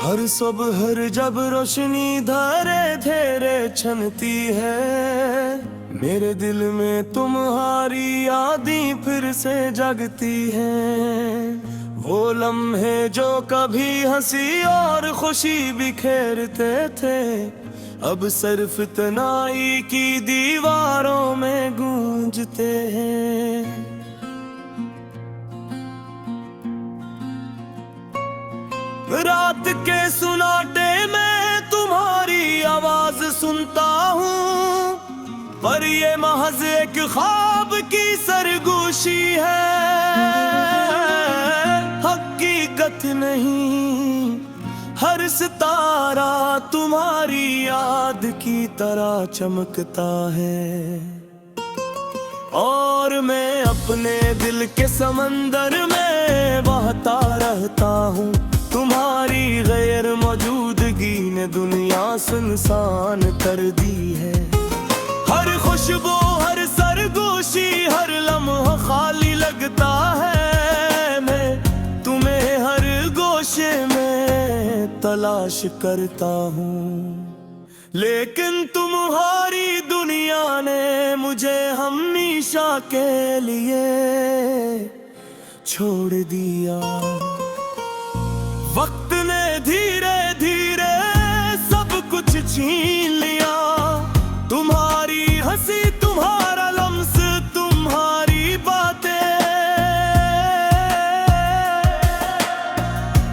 हर सुबह जब रोशनी धारे धेरे छनती है, मेरे दिल में तुम्हारी यादें फिर से जगती हैं। वो लम्हे जो कभी हंसी और खुशी बिखेरते थे, अब सिर्फ तन्हाई की दीवारों में गूंजते हैं। रात के सुनाटे में तुम्हारी आवाज सुनता हूँ, पर ये महज एक ख्वाब की सरगोशी है, हकीकत नहीं। हर सितारा तुम्हारी याद की तरह चमकता है, और मैं अपने दिल के समंदर में बहता रहता हूँ। तुम्हारी गैर मौजूदगी ने दुनिया सुनसान कर दी है। हर खुशबू, हर सरगोशी, हर लम्हा खाली लगता है। मैं तुम्हें हर गोशे में तलाश करता हूँ, लेकिन तुम्हारी दुनिया ने मुझे हमेशा के लिए छोड़ दिया। वक्त ने धीरे धीरे सब कुछ छीन लिया, तुम्हारी हंसी, तुम्हारा लम्स, तुम्हारी बातें,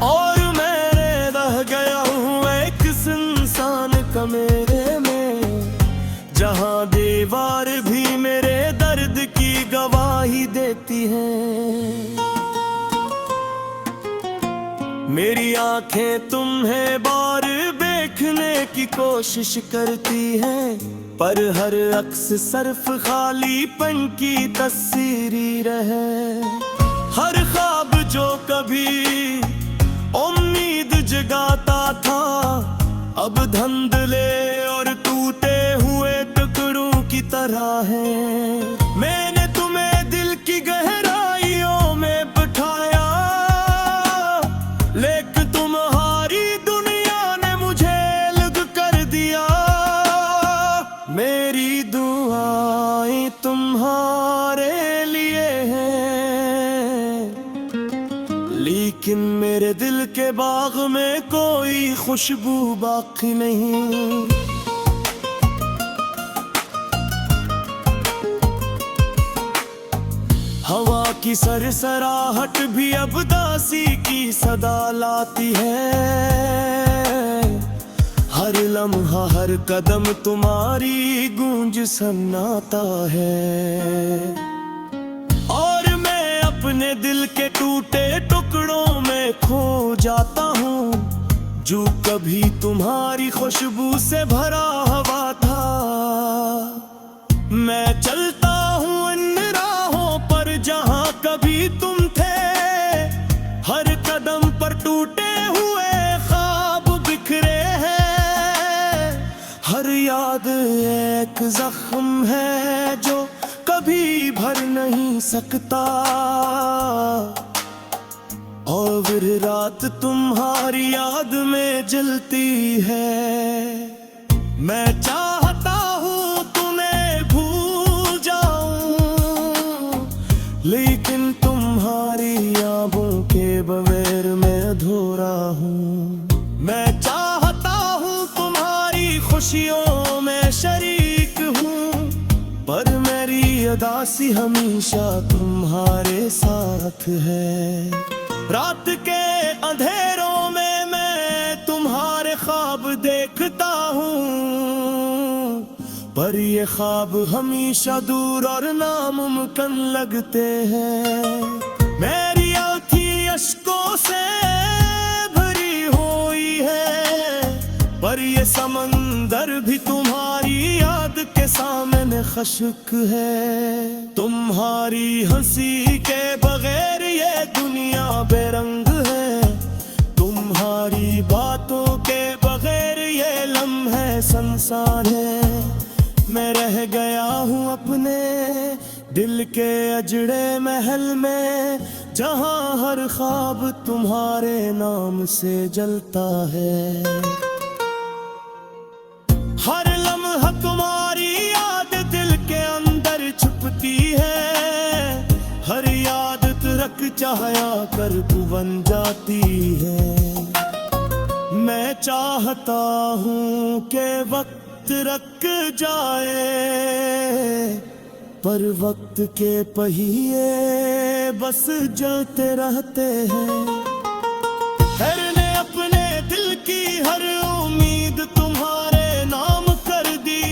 और मैं रह गया हूँ एक सुनसान कमरे में, जहाँ दीवार भी मेरे दर्द की गवाही देती है। मेरी आंखें तुम्हें बार देखने की कोशिश करती हैं, पर हर अक्स सिर्फ खालीपन की तस्वीर है। हर ख्वाब जो कभी उम्मीद जगाता था, अब धुंधले और टूटे हुए टुकड़ों की तरह है। मैंने तुम्हें दिल की गहराइयों में बिठाया, लेकिन तुम्हारी दुनिया ने मुझे अलग कर दिया। मेरी दुआएं तुम्हारे लिए हैं, लेकिन मेरे दिल के बाग में कोई खुशबू बाकी नहीं। हवा की सरसराहट भी अब दासी की सदा लाती है। हर लम्हा, हर कदम तुम्हारी गूंज सुनाता है, और मैं अपने दिल के टूटे टुकड़ों में खो जाता हूँ, जो कभी तुम्हारी खुशबू से भरा हुआ था। मैं चलता हूँ इन राहों पर जहाँ कभी तुम थे, हर कदम पर टूटे हुए ख्वाब बिखरे हैं। हर याद एक जख्म है जो कभी भर नहीं सकता, और फिर रात तुम्हारी याद में जलती है। मैं चाहता हूँ तुम्हें भूल जाऊं, लेकिन तुम्हारी यादों के बगैर मैं अधूरा हूँ। मैं चाहता हूँ तुम्हारी खुशियों में शरीक हूँ, पर मेरी उदासी हमेशा तुम्हारे साथ है। रात के अंधेरों में मैं तुम्हारे ख्वाब देखता हूँ, पर ये ख्वाब हमेशा दूर और नामुमकिन लगते हैं। मेरी आँखें अश्कों से भरी हुई है, पर ये समंदर भी तुम्हारी याद के सामने खश्क है। तुम्हारी हंसी के बगैर ये दुनिया बेरंग है, तुम्हारी बातों के बगैर ये लम्हे संसार है। मैं रह गया हूँ अपने दिल के अजड़े महल में, जहाँ हर ख्वाब तुम्हारे नाम से जलता है। हर लम्हा तुम्हारी याद दिल के अंदर छुपती है, हर याद रख चाहया कर तू बन जाती है। मैं चाहता हूँ कि वक्त रुक जाए, पर वक्त के पहिए बस चलते रहते हैं। हर ने अपने दिल की हर उम्मीद तुम्हारे नाम कर दी,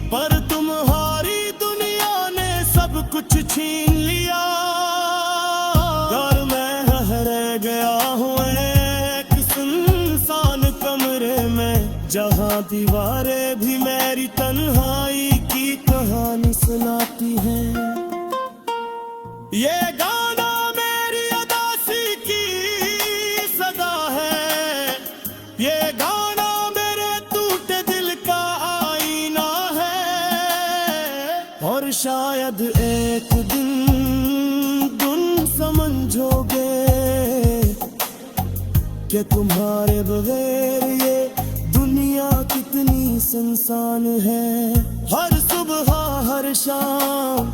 पर तुम्हारी दुनिया ने सब कुछ छीन लिया। और मैं रह गया हूँ एक सुनसान कमरे में, जहाँ दीवारें भी मेरी तन्हाई की कहानी सुनाती हैं। ये गाना मेरी उदासी की सदा है, ये गाना मेरे टूटे दिल का आईना है। और शायद एक दिन तुम समझोगे कि तुम्हारे बगैर ये दुनिया कितनी सुनसान है। हर सुबह हर शाम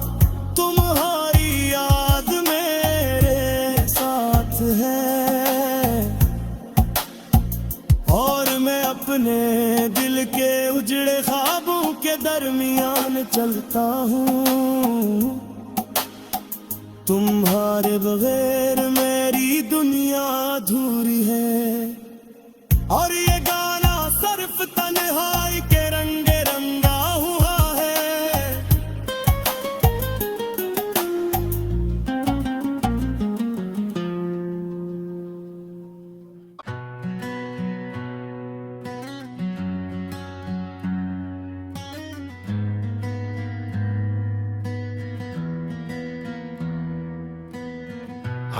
तुम्हारी याद मेरे साथ है, और मैं अपने दिल के उजड़े ख्वाबों के दरमियान चलता हूँ। तुम्हारे बगैर मेरी दुनिया अधूरी है। और ये गाना सिर्फ तन्हाई के रंगे रंगा हुआ है।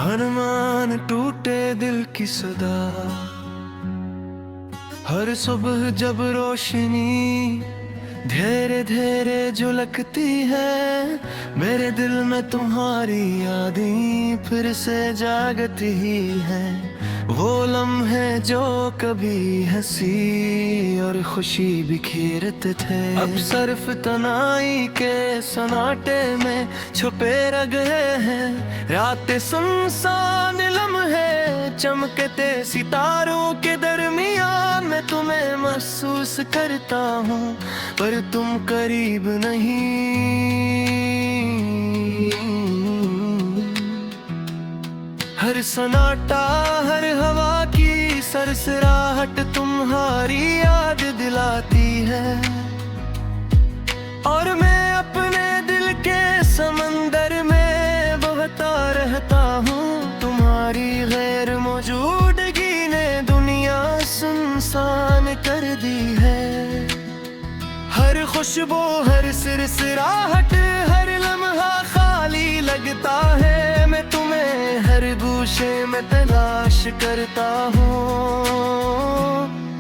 अरमान टूटे दिल की सदा, हर सुबह जब रोशनी धीरे धीरे झलकती है, मेरे दिल में तुम्हारी यादें फिर से जागती ही हैं। वो लम्हे जो कभी हंसी और खुशी बिखेरते थे, अब सिर्फ तनाई के सन्नाटे में छुपे रह गए हैं। रातें सुनसान लम्हे चमकते सितारों के दरमियान मैं तुम्हें महसूस करता हूँ, पर तुम करीब नहीं। हर सन्नाटा हर हवा की सरसराहट तुम्हारी याद दिलाती है, और मैं अपने दिल के समंदर में बहता रहता हूँ। तुम्हारी गैर मौजूदगी ने दुनिया सुनसान कर दी है। हर खुशबू हर सिरसिराहट हर लम्हा खाली लगता है, मैं तुम्हें हर गूशे में तलाश करता हूँ।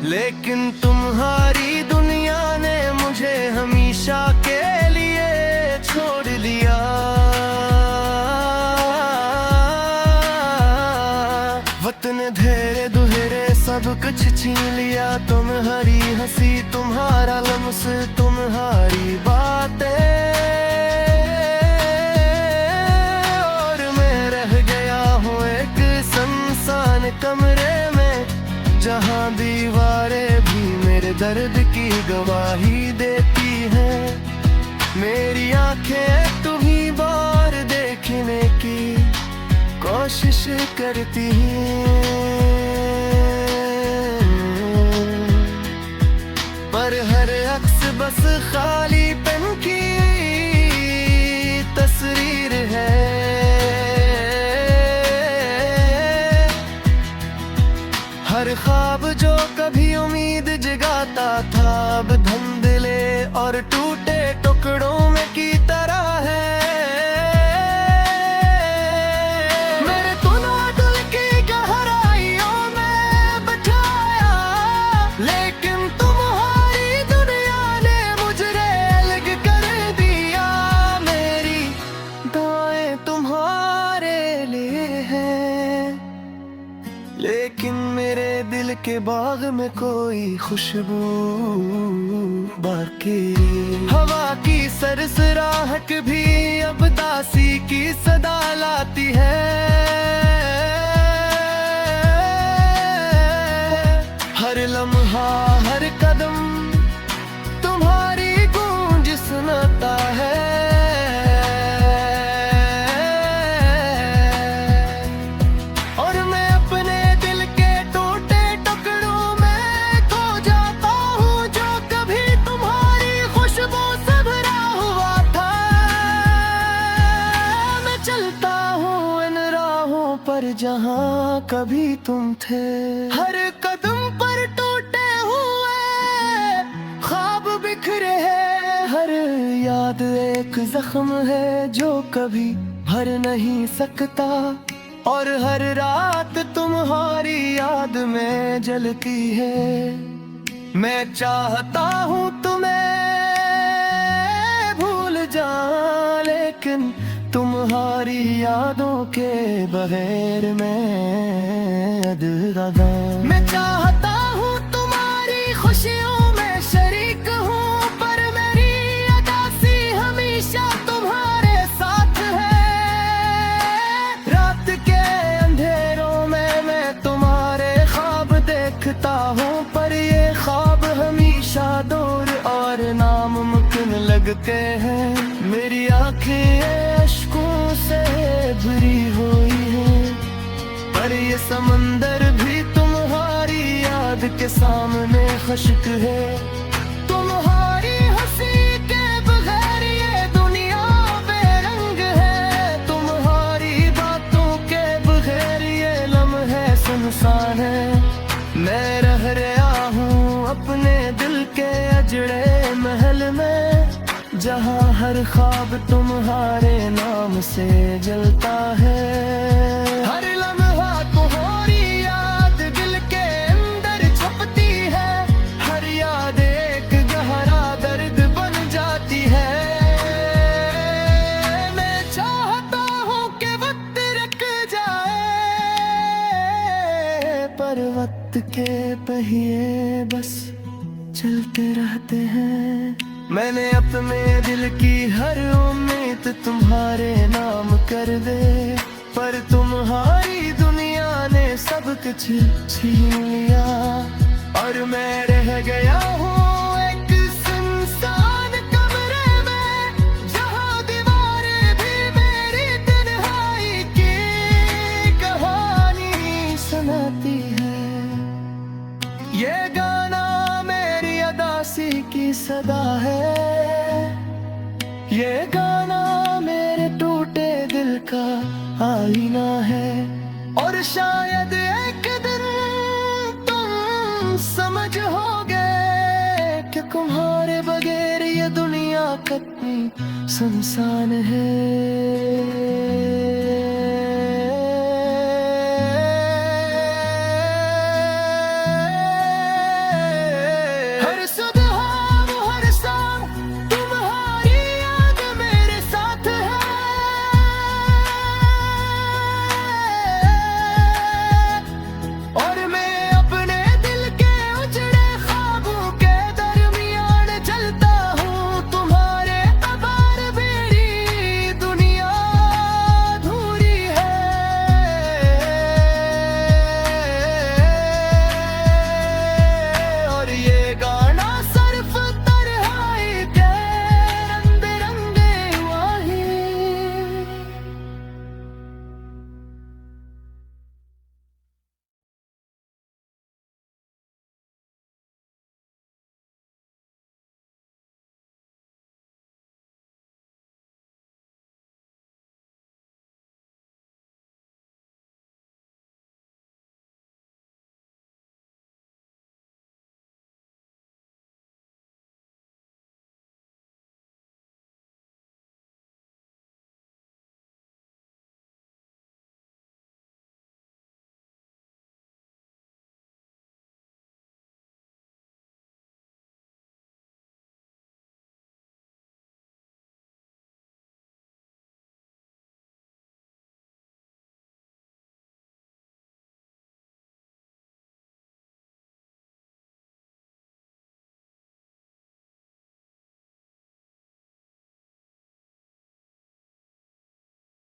लेकिन तुम्हारी दुनिया ने मुझे हमेशा के लिए छोड़ दिया। वतन धेरे दुहरे सब कुछ छीन लिया, तुम्हारी हंसी तुम्हारा लम्स तुम्हारी बातें, और मैं रह गया हूँ एक सुनसान कमरे में, जहाँ दीवारें भी मेरे दर्द की गवाही देती हैं। मेरी आंखें तुम्हीं बार देखने की कोशिश करती हैं, पर हर अक्स बस खाली पेन की तस्वीर है। हर ख्वाब जो कभी उम्मीद जगाता था, अब धुंधले और टूटे टुकड़ों में की तरह है। बाग में कोई खुशबू बाकी। हवा की सरसराहट भी अब दासी की सदा लाती है। हर लम्हा हर कदम तुम्हारी गूंज सुनाता है। और मैं अपने दिल के टूटे टुकड़ों में खो जाता हूँ, जो कभी तुम्हारी खुशबू से भरा हुआ था। मैं चलता हूँ इन राहों पर जहाँ कभी तुम थे। हर कदम पर टूटे हुए ख्वाब बिखरे हैं। हर याद एक जख्म है जो कभी भर नहीं सकता। और हर रात तुम्हारी याद में जलती है। मैं चाहता हूँ तुम्हें भूल जाऊं, लेकिन तुम्हारी यादों के बगैर मैं अधूरा। मैं चाहता हूँ तुम्हारी खुशियों में शरीक हूँ, पर मेरी अदासी हमेशा तुम्हारे साथ है। रात के अंधेरों में मैं तुम्हारे ख्वाब देखता हूँ, पर ये ख्वाब हमेशा दूर और नामुमकिन लगते हैं। मेरी आंखें अश्कों से भरी हुई हैं, पर ये समंदर भी तुम्हारी याद के सामने खश्क है। तुम्हारी हंसी के बगैर ये दुनिया बेरंग है। तुम्हारी बातों के बगैर ये लम्हे सुनसान है। मैं रह रहा हूँ अपने दिल के अजड़े महल में, जहाँ हर ख्वाब तुम्हारे नाम से जलता है। हर लम्हा तुम्हारी याद दिल के अंदर छपती है। हर याद एक गहरा दर्द बन जाती है। मैं चाहता हूँ कि वक्त रुक जाए, पर वक्त के पहिए बस चलते रहते हैं। मैंने अपने दिल की हर उम्मीद तुम्हारे नाम कर दे, पर तुम्हारी दुनिया ने सब कुछ छीन लिया। और मैं रह गया हूँ एक सुनसान कमरे में, जहाँ दीवारें भी मेरी तन्हाई की कहानी सुनाती है। ये गाना मेरी अदासी की सदा है। ये गाना मेरे टूटे दिल का आईना है। और शायद एक दिन तुम समझोगे कि तुम्हारे बगैर ये दुनिया कितनी सुनसान है।